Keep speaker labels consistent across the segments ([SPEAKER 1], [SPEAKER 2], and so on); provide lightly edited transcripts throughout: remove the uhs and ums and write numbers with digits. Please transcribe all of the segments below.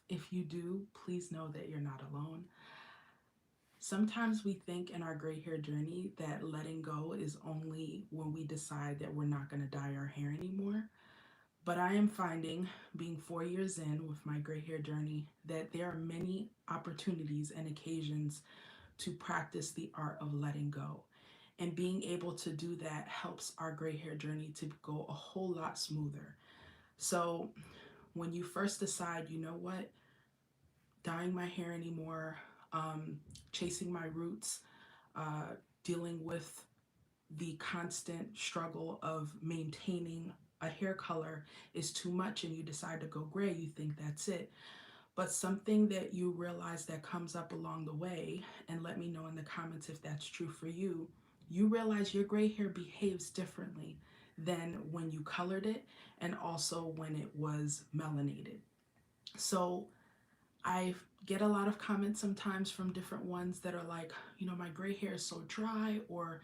[SPEAKER 1] If you do, please know that you're not alone. Sometimes we think in our gray hair journey that letting go is only when we decide that we're not going to dye our hair anymore. But I am finding, being 4 years in with my gray hair journey, that there are many opportunities and occasions to practice the art of letting go. And being able to do that helps our gray hair journey to go a whole lot smoother. So, when you first decide, you know what, dyeing my hair anymore, um, chasing my roots, uh, dealing with the constant struggle of maintaining a hair color is too much and you decide to go gray, you think that's it. But something that you realize that comes up along the way, and let me know in the comments if that's true for you, you realize your gray hair behaves differently than when you colored it and also when it was melanated. So I get a lot of comments sometimes from different ones that are like, my gray hair is so dry, or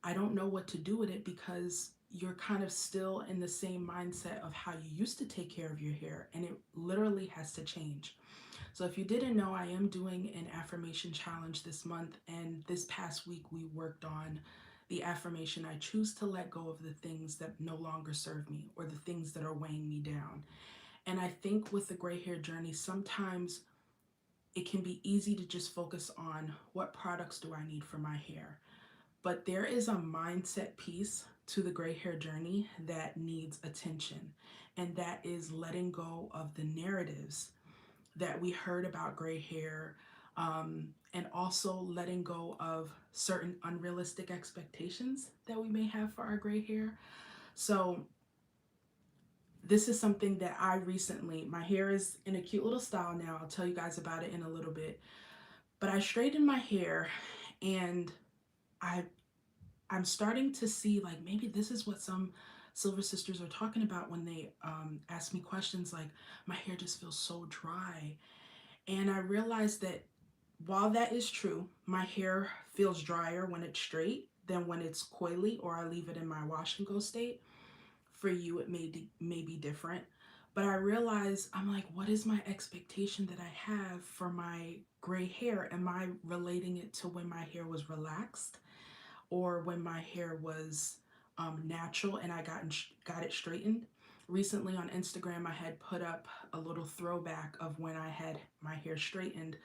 [SPEAKER 1] I don't know what to do with it, because you're kind of still in the same mindset of how you used to take care of your hair, and it literally has to change. So if you didn't know, I am doing an affirmation challenge this month, and this past week we worked on the affirmation: I choose to let go of the things that no longer serve me or the things that are weighing me down. And I think with the gray hair journey, sometimes it can be easy to just focus on what products do I need for my hair. But there is a mindset piece to the gray hair journey that needs attention, and that is letting go of the narratives that we heard about gray hair, and also letting go of certain unrealistic expectations that we may have for our gray hair. So, this is something that I recently, my hair is in a cute little style now. I'll tell you guys about it in a little bit. But I straightened my hair, and I I'm starting to see, like, maybe this is what some Silver Sisters are talking about when they ask me questions like, my hair just feels so dry. And I realized that while that is true, my hair feels drier when it's straight than when it's coily or I leave it in my wash and go state. For you, it may be different. But I realize, I'm like, what is my expectation that I have for my gray hair? Am I relating it to when my hair was relaxed, or when my hair was natural and I got it straightened? Recently on Instagram, I had put up a little throwback of when I had my hair straightened,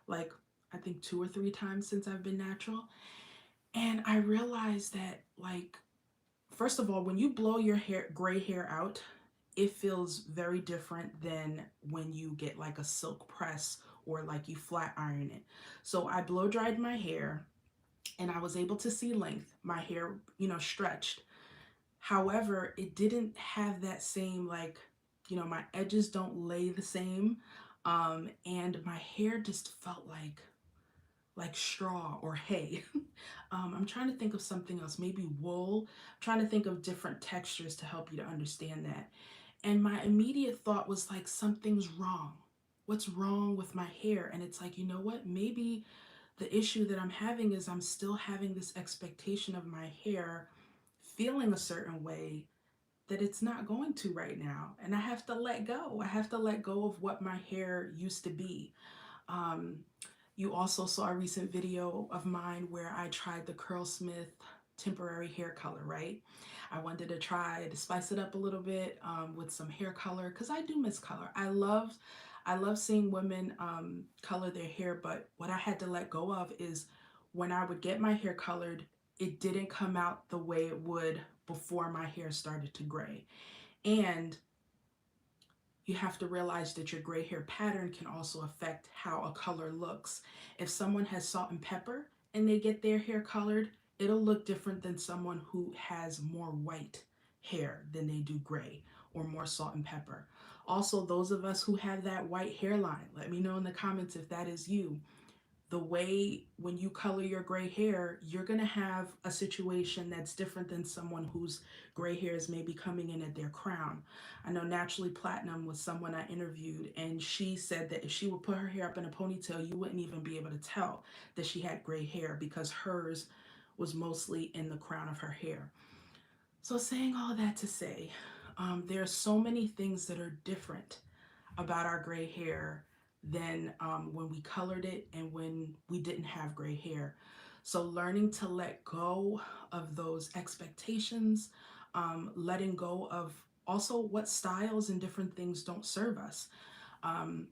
[SPEAKER 1] like I think 2 or 3 times since I've been natural. And I realized that, like, first of all, when you blow your gray hair out, it feels very different than when you get like a silk press or like you flat iron it. So I blow dried my hair, and I was able to see length. My hair, stretched. However, it didn't have that same, like, my edges don't lay the same. And my hair just felt like straw or hay. I'm trying to think of something else, maybe wool. I'm trying to think of different textures to help you to understand that. And my immediate thought was like, something's wrong. What's wrong with my hair? And it's like, you know what? Maybe the issue that I'm having is I'm still having this expectation of my hair feeling a certain way that it's not going to right now. And I have to let go. I have to let go of what my hair used to be. Um, you also saw a recent video of mine where I tried the Curlsmith temporary hair color, right? I wanted to try to spice it up a little bit with some hair color, because I do miss color. I love seeing women color their hair, but what I had to let go of is when I would get my hair colored, it didn't come out the way it would before my hair started to gray. And you have to realize that your gray hair pattern can also affect how a color looks. If someone has salt and pepper and they get their hair colored, it'll look different than someone who has more white hair than they do gray, or more salt and pepper. Also, those of us who have that white hairline, let me know in the comments if that is you. The way when you color your gray hair, you're going to have a situation that's different than someone whose gray hairs may be coming in at their crown. I know Naturally Platinum was someone I interviewed, and she said that if she would put her hair up in a ponytail, you wouldn't even be able to tell that she had gray hair, because hers was mostly in the crown of her hair. So, saying all that to say, there are so many things that are different about our gray hair than when we colored it and when we didn't have gray hair. So learning to let go of those expectations, letting go of also what styles and different things don't serve us. Um,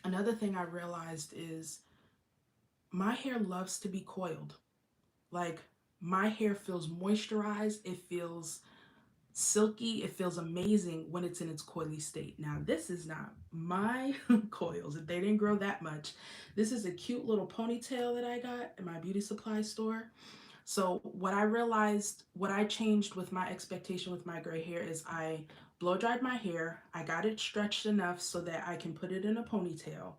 [SPEAKER 1] Another thing I realized is my hair loves to be coiled. Like, my hair feels moisturized, it feels silky, it feels amazing when it's in its coily state. Now, this is not my coils. They didn't grow that much. This is a cute little ponytail that I got in my beauty supply store. So what I realized, what I changed with my expectation with my gray hair is I blow dried my hair. I got it stretched enough so that I can put it in a ponytail,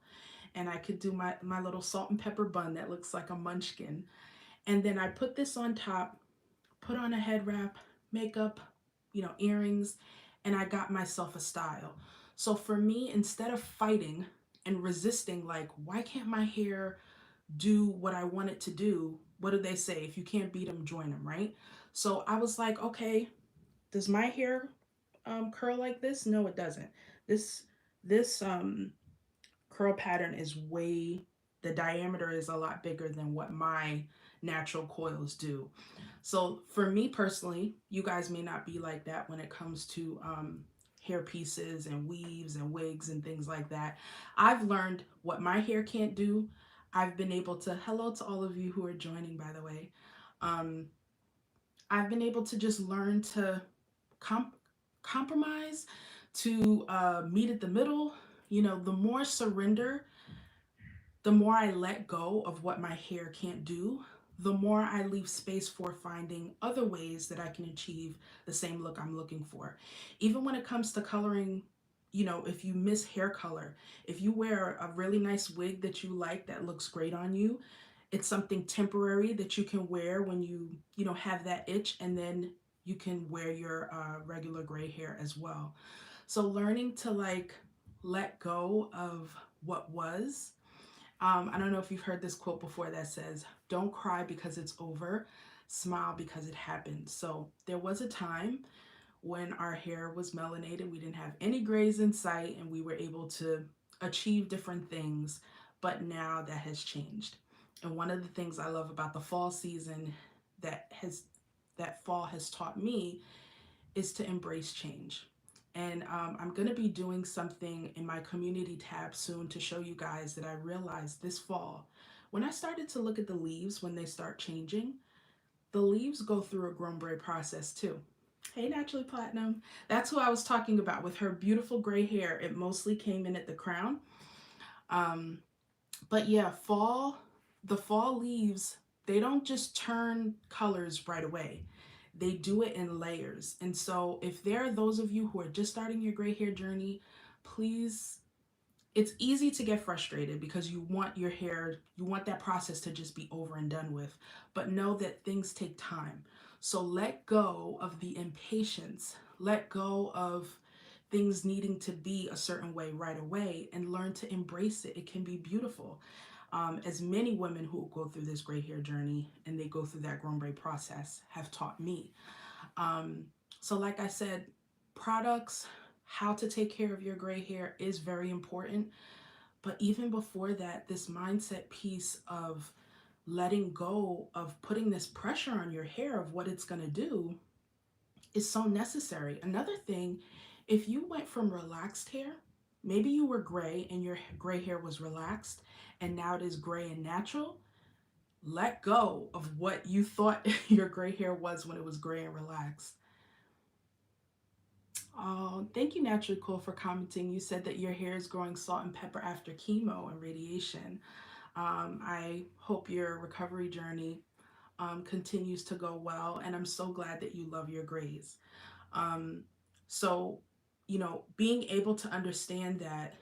[SPEAKER 1] and I could do my little salt and pepper bun that looks like a munchkin. And then I put this on top, put on a head wrap, makeup, earrings, and I got myself a style. So for me, instead of fighting and resisting, like, why can't my hair do what I want it to do? What do they say? If you can't beat them, join them, right? So I was like, okay, does my hair curl like this? No, it doesn't. This curl pattern is the diameter is a lot bigger than what my natural coils do. So for me personally, you guys may not be like that when it comes to hair pieces and weaves and wigs and things like that. I've learned what my hair can't do. I've been able to, hello to all of you who are joining, by the way. Um, I've been able to just learn to comp- compromise, to meet at the middle. The more surrender, the more I let go of what my hair can't do, the more I leave space for finding other ways that I can achieve the same look I'm looking for. Even when it comes to coloring, if you miss hair color, if you wear a really nice wig that you like that looks great on you, it's something temporary that you can wear when you have that itch, and then you can wear your regular gray hair as well. So learning to like let go of what was. I don't know if you've heard this quote before that says, "Don't cry because it's over, smile because it happened." So there was a time when our hair was melanated, we didn't have any grays in sight, and we were able to achieve different things, but now that has changed. And one of the things I love about the fall season that fall has taught me is to embrace change. And I'm going to be doing something in my community tab soon to show you guys that I realized this fall. When I started to look at the leaves when they start changing, the leaves go through a grown braid process too. Hey, Naturally Platinum. That's who I was talking about with her beautiful gray hair. It mostly came in at the crown. Um, but yeah, the fall leaves, they don't just turn colors right away. They do it in layers. And so if there are those of you who are just starting your gray hair journey, please, it's easy to get frustrated because you want that process to just be over and done with. But know that things take time. So let go of the impatience. Let go of things needing to be a certain way right away and learn to embrace it. It can be beautiful. As many women who go through this gray hair journey and they go through that grown braid process have taught me. Um, so, like I said, products, how to take care of your gray hair is very important. But even before that, this mindset piece of letting go of putting this pressure on your hair of what it's going to do is so necessary. Another thing, if you went from relaxed hair, maybe you were gray and your gray hair was relaxed, and now it is gray and natural. Let go of what you thought your gray hair was when it was gray and relaxed. Oh, thank you, Naturally Cool, for commenting. You said that your hair is growing salt and pepper after chemo and radiation. I hope your recovery journey continues to go well, and I'm so glad that you love your grays. Um, so, being able to understand that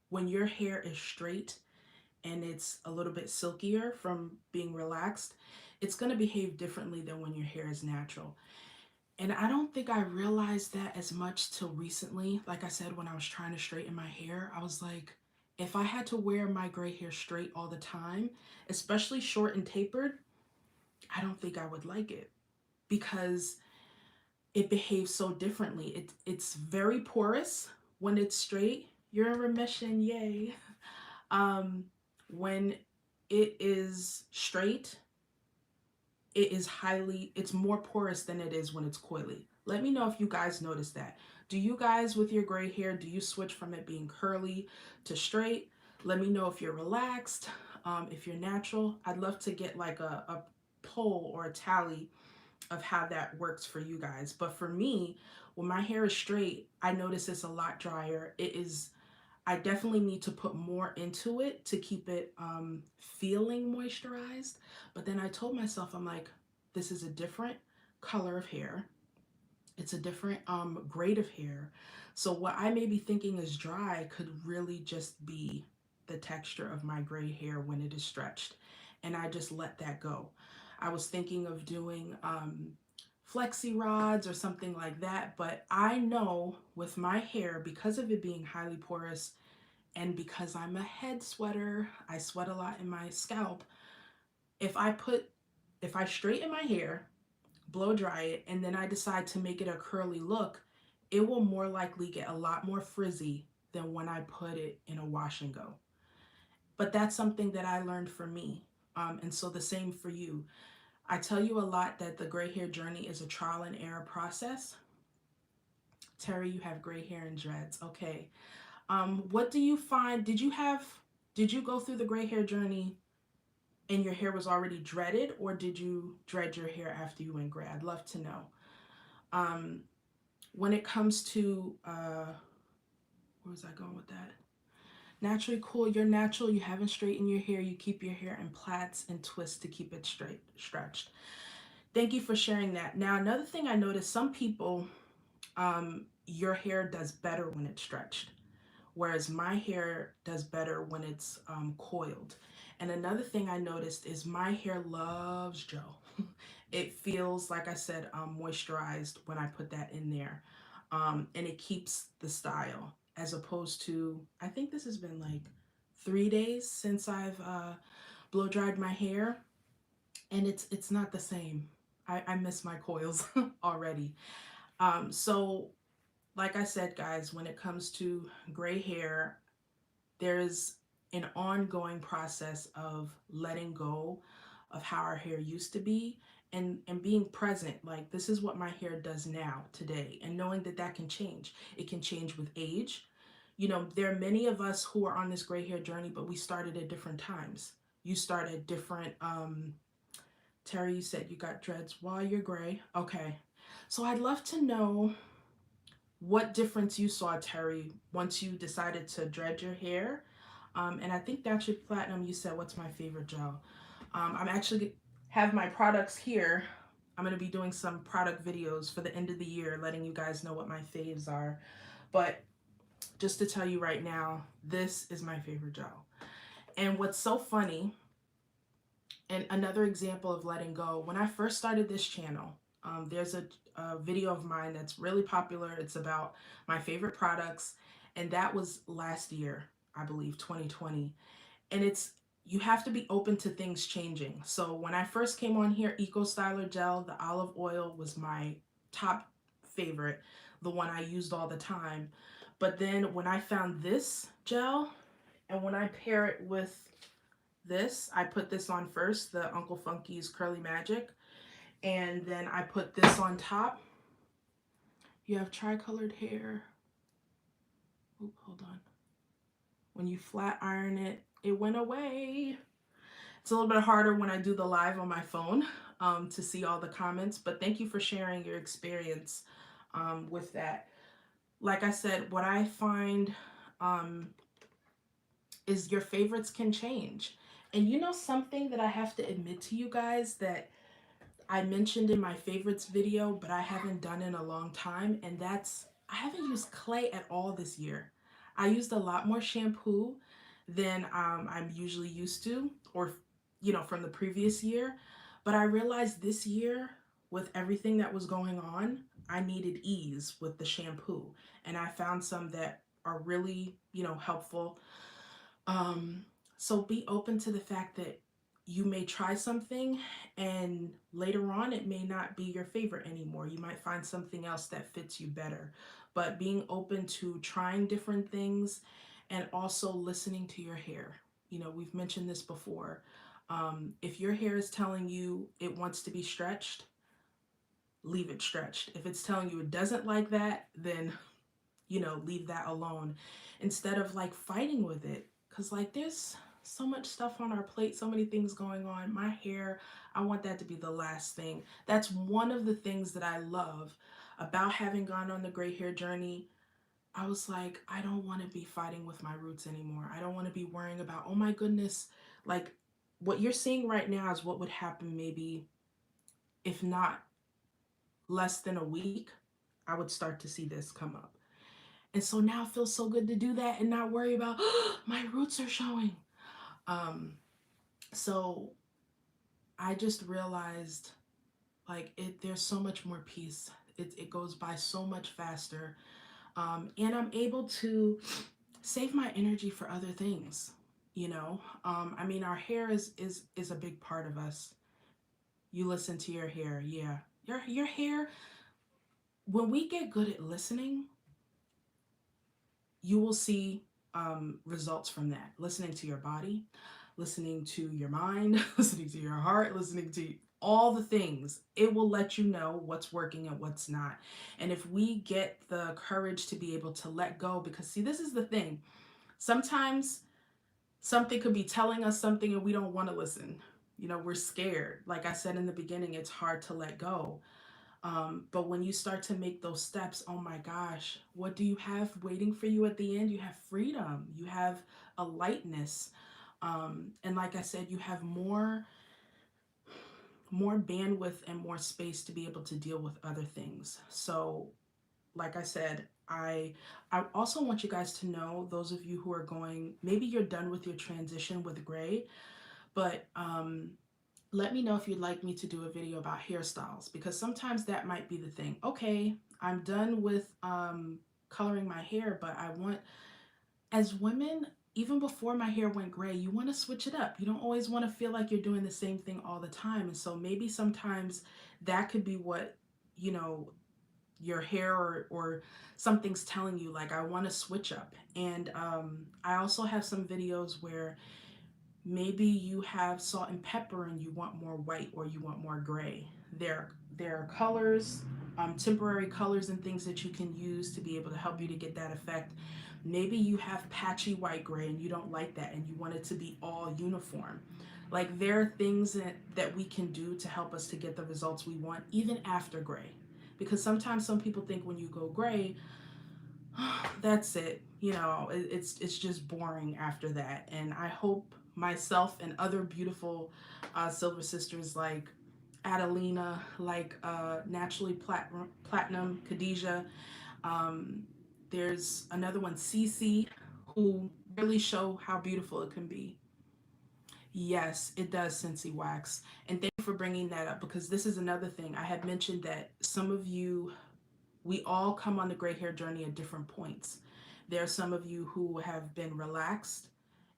[SPEAKER 1] when your hair is straight and it's a little bit silkier from being relaxed, it's going to behave differently than when your hair is natural. And I don't think I realized that as much till recently. Like I said, when I was trying to straighten my hair, I was like, if I had to wear my gray hair straight all the time, especially short and tapered, I don't think I would like it because it behaves so differently. It's very porous when it's straight. You're in remission, yay. When it is straight, it's more porous than it is when it's coily. Let me know if you guys notice that. Do you guys, with your gray hair, do you switch from it being curly to straight? Let me know if you're relaxed, if you're natural. I'd love to get like a poll or a tally of how that works for you guys. But for me, when my hair is straight, I notice it's a lot drier. I definitely need to put more into it to keep it feeling moisturized. But then I told myself, I'm like, this is a different color of hair. It's a different grade of hair. So what I may be thinking is dry could really just be the texture of my gray hair when it is stretched. And I just let that go. I was thinking of doing flexi rods or something like that, but I know with my hair, because of it being highly porous and because I'm a head sweater, I sweat a lot in my scalp. If I straighten my hair, blow dry it, and then I decide to make it a curly look, it will more likely get a lot more frizzy than when I put it in a wash and go. But that's something that I learned for me. And so the same for you. I tell you a lot that the gray hair journey is a trial and error process. Terry, you have gray hair and dreads. Okay. What do you find? Did you go through the gray hair journey and your hair was already dreaded, or did you dread your hair after you went gray? I'd love to know. When it comes to, where was I going with that? Naturally cool, you're natural, you haven't straightened your hair, you keep your hair in plaits and twists to keep it straight, stretched. Thank you for sharing that. Now, another thing I noticed, some people, your hair does better when it's stretched, whereas my hair does better when it's coiled. And another thing I noticed is my hair loves gel. It feels, like I said, moisturized when I put that in there. And it keeps the style, as opposed to, I think this has been like 3 days since I've blow dried my hair, and it's not the same. I miss my coils already. So like I said, guys, when it comes to gray hair, there's an ongoing process of letting go of how our hair used to be, and being present. Like, this is what my hair does now today, and knowing that that can change. It can change with age. You know, there are many of us who are on this gray hair journey, but we started at different times. You start at different Terry, you said you got dreads while you're gray. Okay. So I'd love to know what difference you saw, Terry, once you decided to dread your hair. And I think that's your platinum. You said, what's my favorite gel? I'm actually have my products here. I'm going to be doing some product videos for the end of the year, letting you guys know what my faves are. But just to tell you right now, this is my favorite gel. And what's so funny, and another example of letting go, when I first started this channel, there's a video of mine that's really popular. It's about my favorite products, and that was last year, I believe, 2020. And you have to be open to things changing. So when I first came on here, Eco Styler Gel, the olive oil was my top favorite, the one I used all the time. But then when I found this gel, and when I pair it with this, I put this on first, the Uncle Funky's Curly Magic, and then I put this on top. You have tricolored hair. Oop, hold on. When you flat iron it, it went away. It's a little bit harder when I do the live on my phone to see all the comments, but thank you for sharing your experience with that. Like I said, what I find is your favorites can change. And you know something that I have to admit to you guys that I mentioned in my favorites video, but I haven't done in a long time, and that's, I haven't used clay at all this year. I used a lot more shampoo than I'm usually used to, or, you know, from the previous year. But I realized this year, with everything that was going on, I needed ease with the shampoo. And I found some that are really, you know, helpful. So be open to the fact that you may try something and later on it may not be your favorite anymore. You might find something else that fits you better. but being open to trying different things and also listening to your hair. You know, we've mentioned this before. If your hair is telling you it wants to be stretched, leave it stretched. If it's telling you it doesn't like that, then, you know, leave that alone instead of like fighting with it. Because, like, there's so much stuff on our plate, so many things going on. My hair, I want that to be the last thing. That's one of the things that I love about having gone on the gray hair journey. I was like, I don't want to be fighting with my roots anymore. I don't want to be worrying about, oh my goodness, like what you're seeing right now is what would happen maybe if not less than a week, I would start to see this come up. And so now it feels so good to do that and not worry about, oh, my roots are showing. Um, so I just realized there's so much more peace. It goes by so much faster. And I'm able to save my energy for other things. You know, I mean, our hair is a big part of us. You listen to your hair, yeah. Your hair, when we get good at listening, you will see results from that. Listening to your body, listening to your mind, listening to your heart, listening to all the things. It will let you know what's working and what's not. And if we get the courage to be able to let go, because see, this is the thing. Sometimes something could be telling us something and we don't want to listen. You know, we're scared. Like I said in the beginning, it's hard to let go. But when you start to make those steps, oh my gosh, what do you have waiting for you at the end? You have freedom, you have a lightness. And like I said, you have more bandwidth and more space to be able to deal with other things. So like I said, I also want you guys to know, those of you who are going, maybe you're done with your transition with gray, but let me know if you'd like me to do a video about hairstyles, because sometimes that might be the thing. Okay, I'm done with coloring my hair, but I want, as women, even before my hair went gray, you want to switch it up. You don't always want to feel like you're doing the same thing all the time. And so maybe sometimes that could be what, you know, your hair or something's telling you, like, I want to switch up. And I also have some videos where maybe you have salt and pepper and you want more white or you want more gray. There are colors, temporary colors and things that you can use to be able to help you to get that effect. Maybe you have patchy white gray and you don't like that and you want it to be all uniform. Like, there are things that we can do to help us to get the results we want even after gray. Because sometimes some people think when you go gray, that's it. You know, it's just boring after that. And I hope myself and other beautiful silver sisters like Adelina, like Naturally Platinum, Khadijah. Um, there's another one, Cece, who really show how beautiful it can be. Yes, it does, Scentsy Wax. And thank you for bringing that up, because this is another thing. I had mentioned that some of you, we all come on the gray hair journey at different points. There are some of you who have been relaxed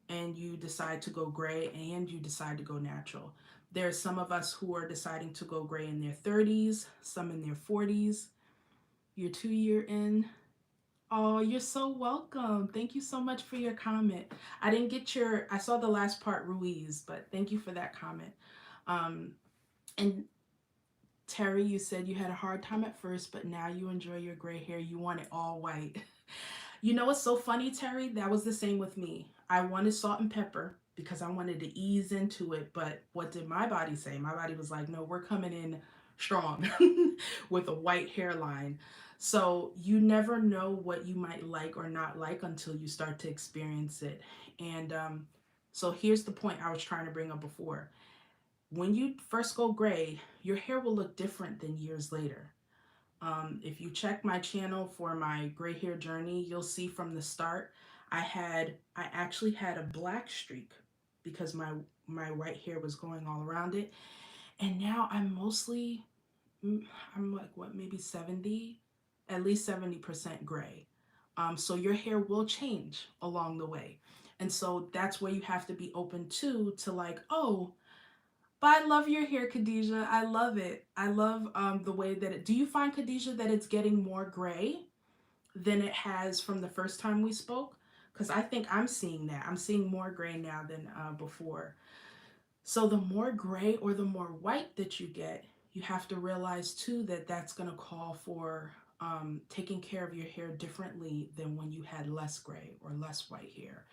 [SPEAKER 1] and you decide to go gray and you decide to go natural. There are some of us who are deciding to go gray in their 30s, some in their 40s. You're 2 year in. Oh, you're so welcome. Thank you so much for your comment. I didn't get I saw the last part, Ruiz, but thank you for that comment. Um, and Terry, you said you had a hard time at first, but now you enjoy your gray hair. You want it all white. You know what's so funny, Terry? That was the same with me. I wanted salt and pepper because I wanted to ease into it. But what did my body say? My body was like, no, we're coming in strong with a white hairline. So you never know what you might like or not like until you start to experience it. And so here's the point I was trying to bring up before. When you first go gray, your hair will look different than years later. If you check my channel for my gray hair journey, you'll see from the start, I actually had a black streak because my white hair was going all around it. And now I'm like, what, maybe 70, at least 70% gray. So your hair will change along the way. And so that's where you have to be open to like, oh, but I love your hair, Khadijah. I love it. I love the way that do you find, Khadijah, that it's getting more gray than it has from the first time we spoke, because I think I'm seeing that. I'm seeing more gray now than before. So the more gray or the more white that you get, you have to realize too that that's going to call for taking care of your hair differently than when you had less gray or less white hair.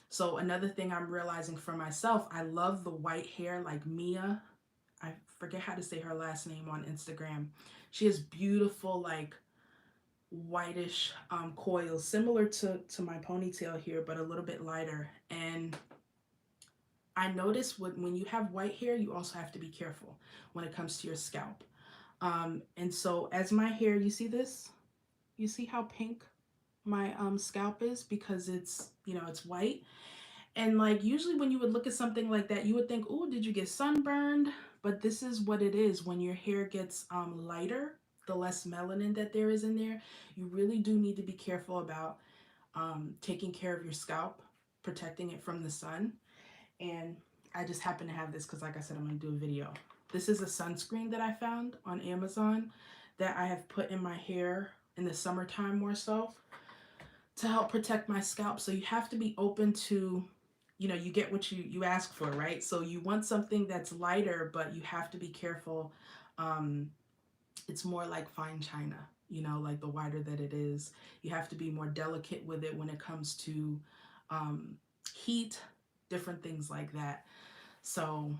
[SPEAKER 1] So another thing I'm realizing for myself, I love the white hair like Mia. I forget how to say her last name on Instagram. She has beautiful, like whitish coils, similar to my ponytail here, but a little bit lighter. And I notice when you have white hair, you also have to be careful when it comes to your scalp. And so as my hair, you see this? You see how pink my scalp is because it's, you know, it's white. And like usually when you would look at something like that, you would think, oh, did you get sunburned? But this is what it is. When your hair gets lighter, the less melanin that there is in there, you really do need to be careful about taking care of your scalp, protecting it from the sun. And I just happen to have this because, like I said, I'm going to do a video. This is a sunscreen that I found on Amazon that I have put in my hair in the summertime more so to help protect my scalp. So you have to be open to, you know, you get what you ask for, right? So you want something that's lighter, but you have to be careful. Um, it's more like fine china, you know, like the whiter that it is, you have to be more delicate with it when it comes to um, heat, different things like that. So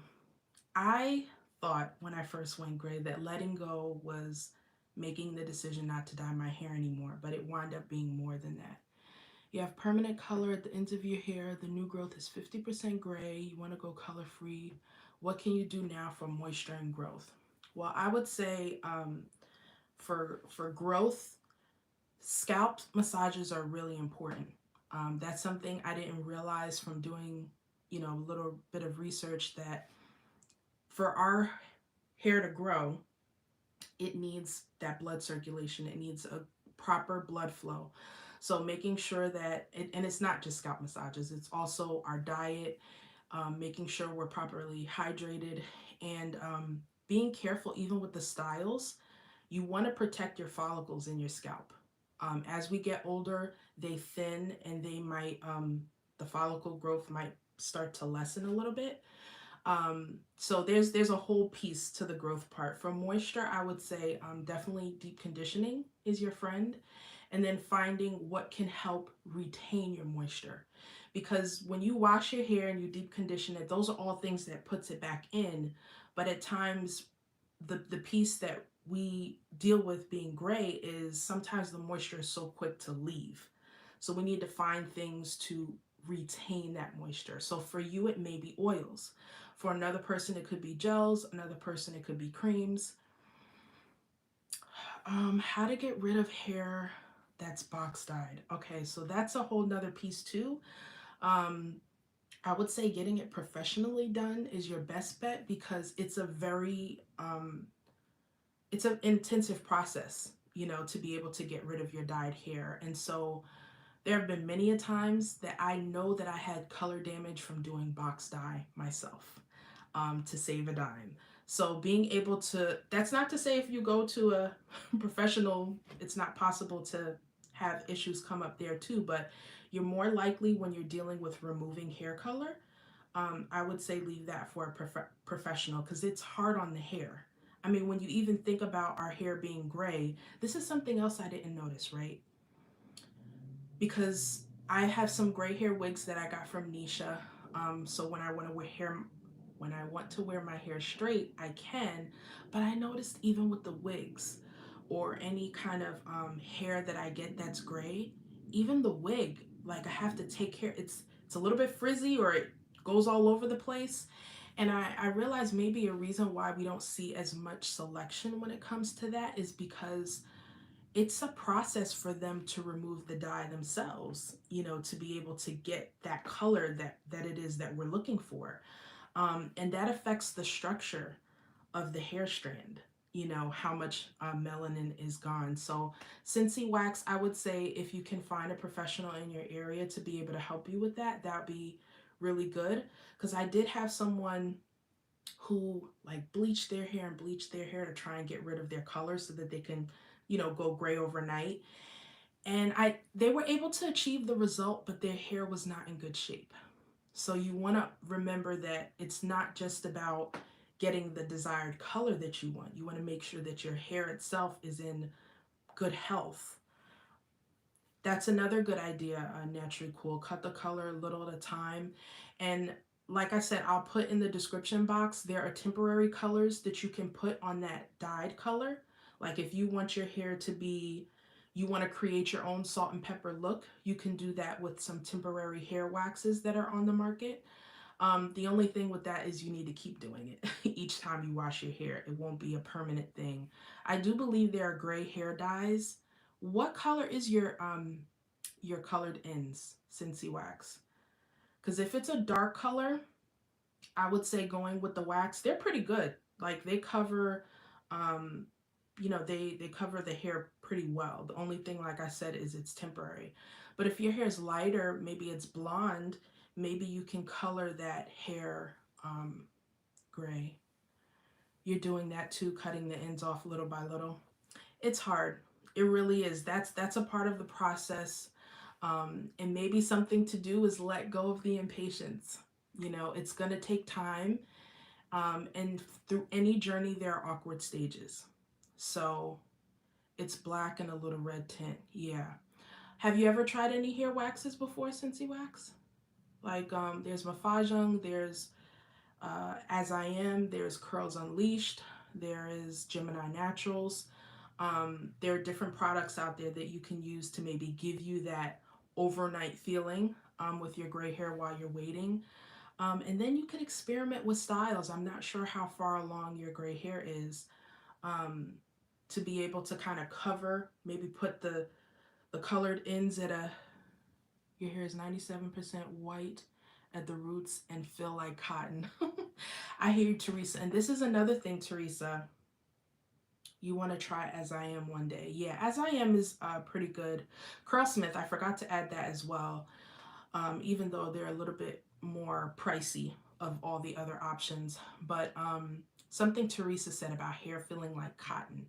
[SPEAKER 1] I thought when I first went gray that letting go was making the decision not to dye my hair anymore, but it wound up being more than that. You have permanent color at the ends of your hair. The new growth is 50% gray. You want to go color free. What can you do now for moisture and growth? Well, I would say for growth, scalp massages are really important. That's something I didn't realize from doing, you know, a little bit of research that for our hair to grow, it needs that blood circulation. It needs a proper blood flow. So making sure that, and it's not just scalp massages, it's also our diet, making sure we're properly hydrated, and being careful even with the styles. You want to protect your follicles in your scalp. As we get older, they thin and they might, the follicle growth might start to lessen a little bit. So there's a whole piece to the growth part. For moisture, I would say definitely deep conditioning is your friend, and then finding what can help retain your moisture. Because when you wash your hair and you deep condition it, those are all things that puts it back in. But at times, the piece that we deal with being gray is sometimes the moisture is so quick to leave. So we need to find things to retain that moisture. So for you, it may be oils. For another person, it could be gels. Another person, it could be creams. How to get rid of hair that's box dyed. Okay, so that's a whole nother piece too. Um, I would say getting it professionally done is your best bet because it's a very it's an intensive process, you know, to be able to get rid of your dyed hair. And so there have been many a times that I know that I had color damage from doing box dye myself, to save a dime. So being able to, that's not to say if you go to a professional, it's not possible to have issues come up there too, but you're more likely when you're dealing with removing hair color, I would say leave that for a professional because it's hard on the hair. I mean, when you even think about our hair being gray, this is something else I didn't notice, right? Because I have some gray hair wigs that I got from Nisha. So when I want to wear my hair straight, I can. But I noticed even with the wigs or any kind of hair that I get that's gray, even the wig, like I have to take care. It's a little bit frizzy or it goes all over the place. And I realize maybe a reason why we don't see as much selection when it comes to that is because it's a process for them to remove the dye themselves, you know, to be able to get that color that it is that we're looking for. And that affects the structure of the hair strand, you know, how much melanin is gone. So Scentsy Wax, I would say if you can find a professional in your area to be able to help you with that, that'd be really good. Because I did have someone who like bleached their hair and bleached their hair to try and get rid of their color so that they can, you know, go gray overnight. And they were able to achieve the result, but their hair was not in good shape. So you want to remember that it's not just about getting the desired color that you want. You want to make sure that your hair itself is in good health. That's another good idea, Naturally Cool. Cut the color a little at a time. And like I said, I'll put in the description box, there are temporary colors that you can put on that dyed color. Like if you want your hair to be, you want to create your own salt and pepper look, you can do that with some temporary hair waxes that are on the market. The only thing with that is you need to keep doing it each time you wash your hair. It won't be a permanent thing. I do believe there are gray hair dyes. What color is your colored ends, Scentsy Wax? Because if it's a dark color, I would say going with the wax, they're pretty good. Like they cover, um, they cover the hair pretty well. The only thing, like I said, is it's temporary. But if your hair is lighter, maybe it's blonde, maybe you can color that hair gray. You're doing that too, cutting the ends off little by little. It's hard. It really is. That's a part of the process. And maybe something to do is let go of the impatience. It's going to take time. And through any journey, there are awkward stages. So it's black and a little red tint. Yeah. Have you ever tried any hair waxes before, Scentsy Wax? Like there's Mafajung, there's As I Am, there's Curls Unleashed, there is Gemini Naturals. There are different products out there that you can use to maybe give you that overnight feeling with your gray hair while you're waiting. And then you can experiment with styles. I'm not sure how far along your gray hair is, um, to be able to kind of cover, maybe put the colored ends at a, your hair is 97% white at the roots and feel like cotton. I hear you, Teresa. And this is another thing, Teresa. You want to try As I Am one day. Yeah, As I Am is pretty good. Curlsmith, I forgot to add that as well. Even though they're a little bit more pricey of all the other options. But something Teresa said about hair feeling like cotton.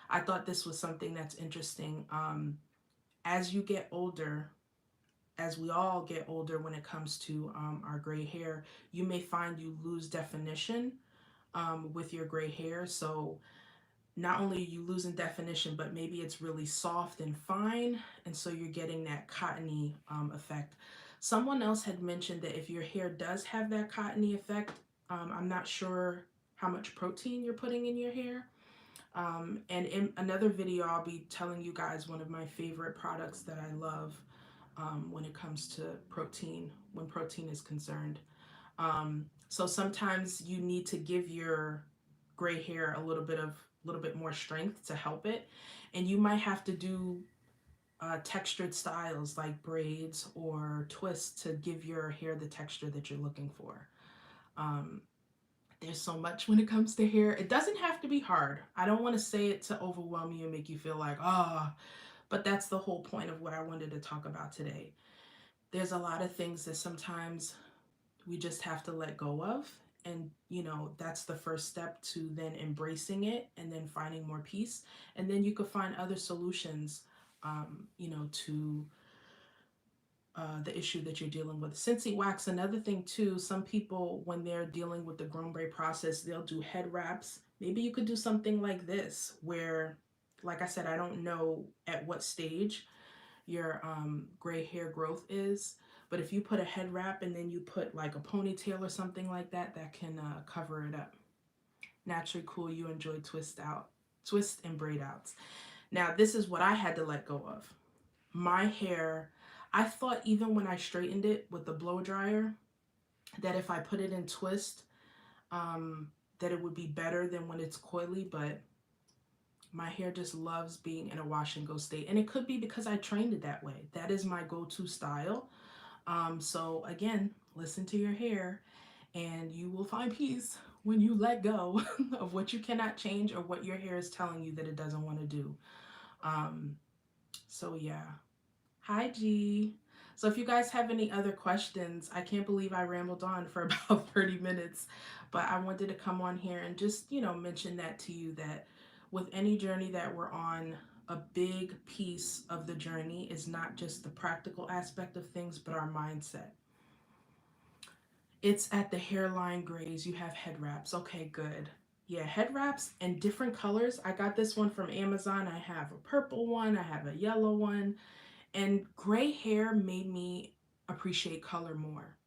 [SPEAKER 1] I thought this was something that's interesting. As you get older, as we all get older when it comes to our gray hair, you may find you lose definition with your gray hair. So not only are you losing definition, but maybe it's really soft and fine, and so you're getting that cottony effect. Someone else had mentioned that if your hair does have that cottony effect, I'm not sure how much protein you're putting in your hair. And in another video, I'll be telling you guys one of my favorite products that I love when it comes to protein, when protein is concerned. So sometimes you need to give your gray hair a little bit more strength to help it, and you might have to do textured styles like braids or twists to give your hair the texture that you're looking for. Um, there's so much when it comes to hair. It doesn't have to be hard. I don't want to say it to overwhelm you and make you feel like, but that's the whole point of what I wanted to talk about today. There's a lot of things that sometimes we just have to let go of. And, that's the first step to then embracing it and then finding more peace. And then you could find other solutions, to the issue that you're dealing with. Scentsy Wax, another thing too, some people, when they're dealing with the grown braid process, they'll do head wraps. Maybe you could do something like this where, like I said, I don't know at what stage your gray hair growth is, but if you put a head wrap and then you put like a ponytail or something like that, that can cover it up. Naturally Cool, you enjoy twist and braid outs. Now this is what I had to let go of. My hair, I thought even when I straightened it with the blow dryer, that if I put it in twist, that it would be better than when it's coily, but my hair just loves being in a wash and go state. And it could be because I trained it that way. That is my go-to style. So again, listen to your hair and you will find peace when you let go of what you cannot change or what your hair is telling you that it doesn't want to do. So yeah. Hi, G. So if you guys have any other questions, I can't believe I rambled on for about 30 minutes, but I wanted to come on here and just, mention that to you, that with any journey that we're on, a big piece of the journey is not just the practical aspect of things, but our mindset. It's at the hairline grays. You have head wraps. Okay, good. Yeah, head wraps in different colors. I got this one from Amazon. I have a purple one, I have a yellow one, and gray hair made me appreciate color more.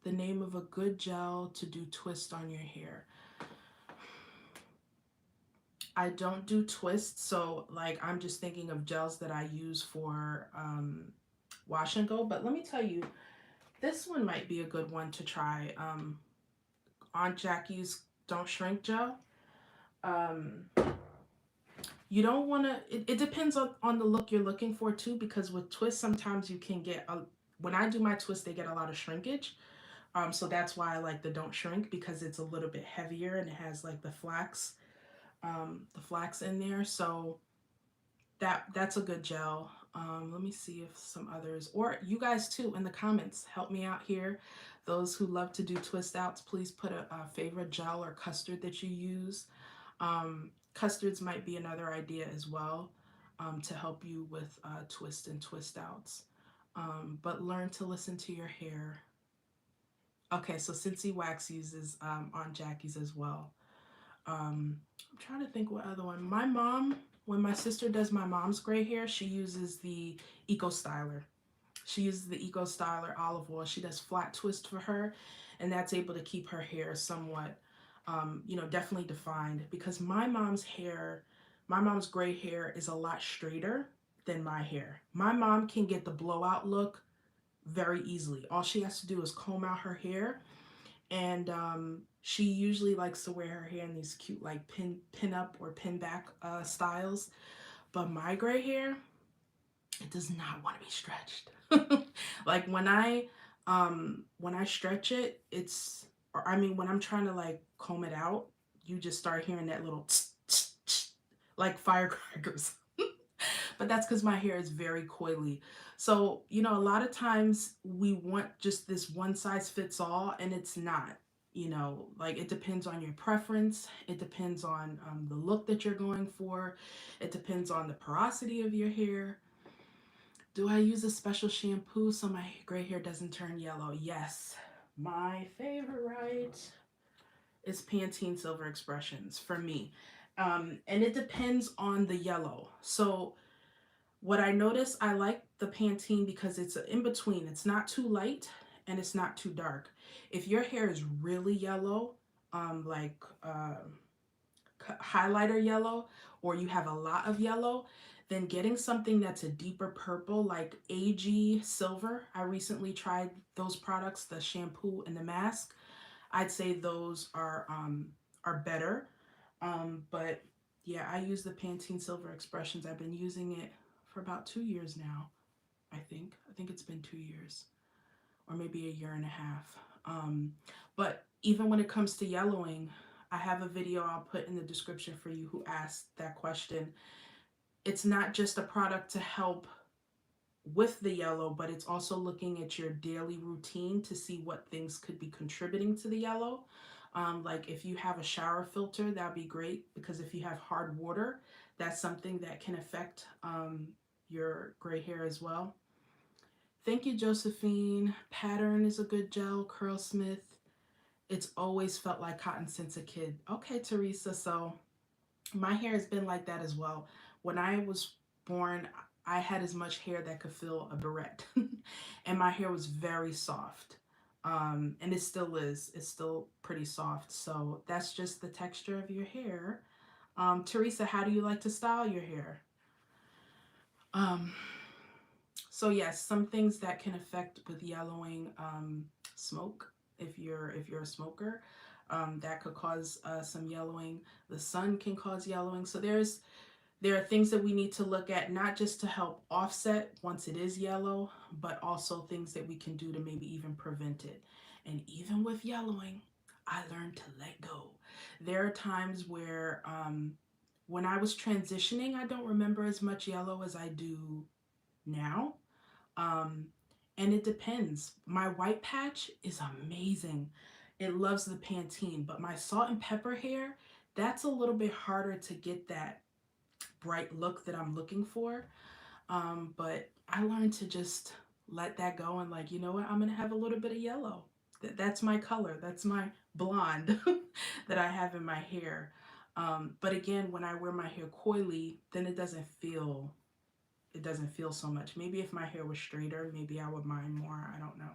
[SPEAKER 1] The name of a good gel to do twist on your hair. I don't do twists, so like I'm just thinking of gels that I use for wash and go. But let me tell you, this one might be a good one to try. Aunt Jackie's Don't Shrink Gel. Um, you don't want to, it depends on the look you're looking for too, because with twists, sometimes you can get, when I do my twists, they get a lot of shrinkage. So that's why I like the Don't Shrink, because it's a little bit heavier and it has like the flax in there. So that's a good gel. Let me see if some others, or you guys too in the comments, help me out here. Those who love to do twist outs, please put a favorite gel or custard that you use. Custards might be another idea as well, to help you with twist and twist outs. But learn to listen to your hair. Okay, so Cincy Wax uses on Jackie's as well. I'm trying to think what other one. My mom, when my sister does my mom's gray hair, she uses the Eco Styler. She uses the Eco Styler olive oil. She does flat twist for her, and that's able to keep her hair somewhat, definitely defined. Because my mom's gray hair is a lot straighter than my hair. My mom can get the blowout look very easily. All she has to do is comb out her hair, and she usually likes to wear her hair in these cute like pin up or pin back styles. But my gray hair, it does not want to be stretched. Like when I stretch it, it's, or I mean when I'm trying to like comb it out, you just start hearing that little tss, tss, tss, like firecrackers. But that's because my hair is very coily. So, a lot of times we want just this one size fits all, and it's not. Like it depends on your preference. It depends on the look that you're going for. It depends on the porosity of your hair. Do I use a special shampoo so my gray hair doesn't turn yellow? Yes. My favorite is Pantene Silver Expressions for me. And it depends on the yellow. So what I notice, I like the Pantene because it's in between. It's not too light and it's not too dark. If your hair is really yellow, like highlighter yellow, or you have a lot of yellow, then getting something that's a deeper purple like AG Silver. I recently tried those products, the shampoo and the mask. I'd say those are better. But yeah, I use the Pantene Silver Expressions. I've been using it for about 2 years now. I think it's been 2 years, or maybe a year and a half. But even when it comes to yellowing, I have a video I'll put in the description for you who asked that question. It's not just a product to help with the yellow, but it's also looking at your daily routine to see what things could be contributing to the yellow. Like if you have a shower filter, that'd be great, because if you have hard water, that's something that can affect your gray hair as well. Thank you, Josephine. Pattern is a good gel. Curlsmith. It's always felt like cotton since a kid. Okay, Teresa. So my hair has been like that as well. When I was born, I had as much hair that could fill a barrette, and my hair was very soft. And it still is. It's still pretty soft. So that's just the texture of your hair. Teresa, how do you like to style your hair? Um, so yes, some things that can affect with yellowing, smoke. If you're a smoker, that could cause some yellowing. The sun can cause yellowing. So there are things that we need to look at, not just to help offset once it is yellow, but also things that we can do to maybe even prevent it. And even with yellowing, I learned to let go. There are times where when I was transitioning, I don't remember as much yellow as I do now. Um, and it depends. My white patch is amazing. It loves the Pantene, but my salt and pepper hair, that's a little bit harder to get that bright look that I'm looking for. But I learned to just let that go and like, you know what, I'm gonna have a little bit of yellow. That's my color. That's my blonde that I have in my hair. But again, when I wear my hair coily, then it doesn't feel so much. Maybe if my hair was straighter, maybe I would mind more. I don't know.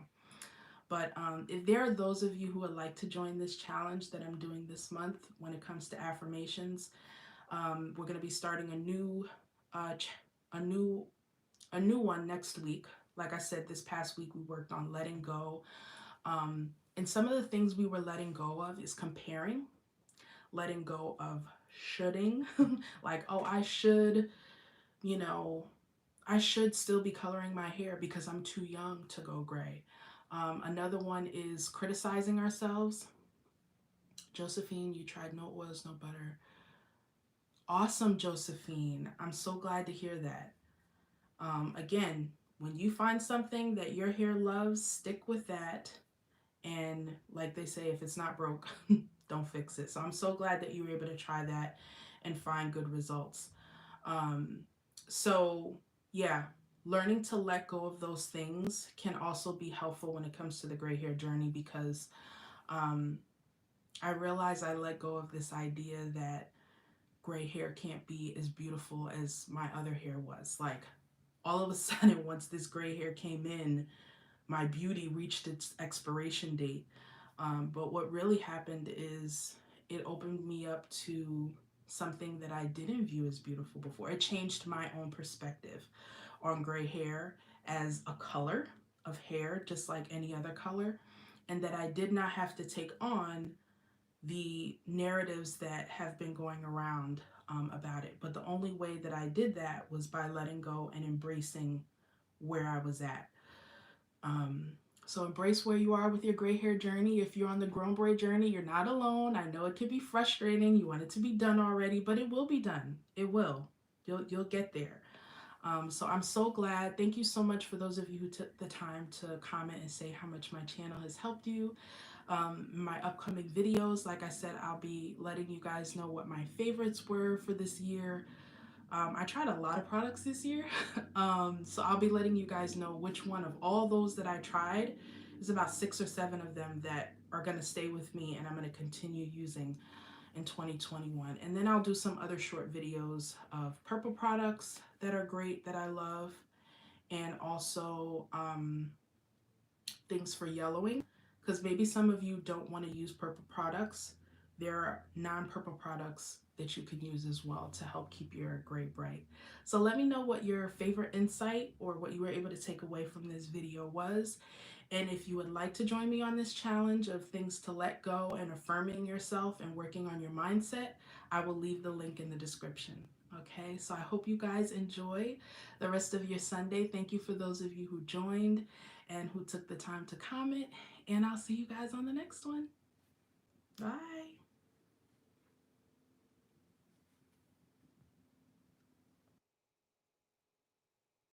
[SPEAKER 1] But if there are those of you who would like to join this challenge that I'm doing this month when it comes to affirmations, we're going to be starting uh, a new, a new one next week. Like I said, this past week we worked on letting go. And some of the things we were letting go of is comparing, letting go of shoulding, like, oh, you know, I should still be coloring my hair because I'm too young to go gray. Another one is criticizing ourselves. Josephine, you tried no oils, no butter. Awesome, Josephine. I'm so glad to hear that. Again, when you find something that your hair loves, stick with that. And like they say, if it's not broke, don't fix it. So I'm so glad that you were able to try that and find good results. Um, so yeah, learning to let go of those things can also be helpful when it comes to the gray hair journey, because um, I realize I let go of this idea that gray hair can't be as beautiful as my other hair was. Like all of a sudden, once this gray hair came in, my beauty reached its expiration date. But what really happened is it opened me up to something that I didn't view as beautiful before. It changed my own perspective on gray hair as a color of hair, just like any other color, and that I did not have to take on the narratives that have been going around about it. But the only way that I did that was by letting go and embracing where I was at. Um, so embrace where you are with your gray hair journey. If you're on the grown braid journey, you're not alone. I know it can be frustrating. You want it to be done already, but it will be done. It will. You'll get there. So I'm so glad. Thank you so much for those of you who took the time to comment and say how much my channel has helped you. My upcoming videos, like I said, I'll be letting you guys know what my favorites were for this year. I tried a lot of products this year, so I'll be letting you guys know which one of all those that I tried. There's about 6 or 7 of them that are going to stay with me and I'm going to continue using in 2021. And then I'll do some other short videos of purple products that are great, that I love, and also things for yellowing, because maybe some of you don't want to use purple products. There are non-purple products that you can use as well to help keep your gray bright. So let me know what your favorite insight or what you were able to take away from this video was. And if you would like to join me on this challenge of things to let go and affirming yourself and working on your mindset, I will leave the link in the description. Okay, so I hope you guys enjoy the rest of your Sunday. Thank you for those of you who joined and who took the time to comment. And I'll see you guys on the next one. Bye.